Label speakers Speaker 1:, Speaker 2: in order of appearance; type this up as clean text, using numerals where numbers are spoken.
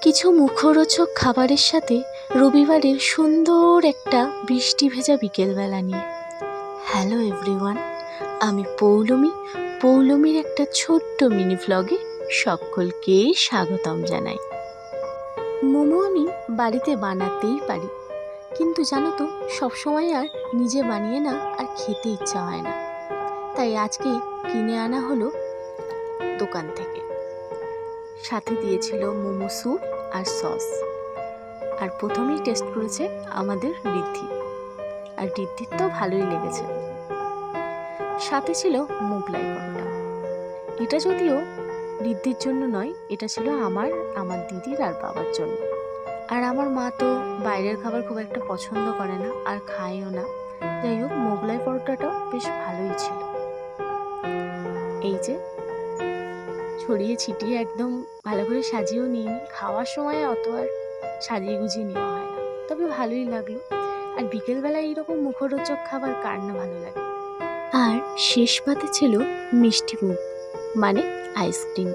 Speaker 1: কিছু মুখরোচক খাবারের সাথে রবিবারের সুন্দর একটা বৃষ্টি ভেজা বিকেলবেলা নিয়ে। হ্যালো এভরিওয়ান, আমি পৌলমীর একটা ছোট্ট মিনি ভ্লগে সকলকে স্বাগতম জানাই। মোমো আমি বাড়িতে বানাতেই পারি, কিন্তু জানো তো সবসময় আর নিজে বানিয়ে না আর খেতে ইচ্ছা হয় না। তাই আজকে কিনে আনা হলো দোকান থেকে। সাথে দিয়েছিল মোমো স্যুপ আর সস। আর প্রথমেই টেস্ট করেছে আমাদের ঋদ্ধি, আর ঋদ্ধির তো ভালোই লেগেছে। সাথে ছিল মোগলাই পরোটা। এটা যদিও ঋদ্ধির জন্য নয়, এটা ছিল আমার দিদির আর বাবার জন্য। আর আমার মা তো বাইরের খাবার খুব একটা পছন্দ করে না আর খায়ও না। যাই হোক, মোগলাই পরোটাটাও বেশ ভালোই ছিল। এই যে ছড়িয়ে ছিটিয়ে একদম ভালো করে সাজিয়েও নিইনি, খাওয়ার সময় অত আর সাজিয়ে গুজিয়ে নেওয়া হয় না, তবে ভালোই লাগলো। আর বিকেলবেলায় এইরকম মুখরোচক খাবার কার না ভালো লাগে। আর শেষ পাতে ছিল মিষ্টি মুখ মানে আইসক্রিম।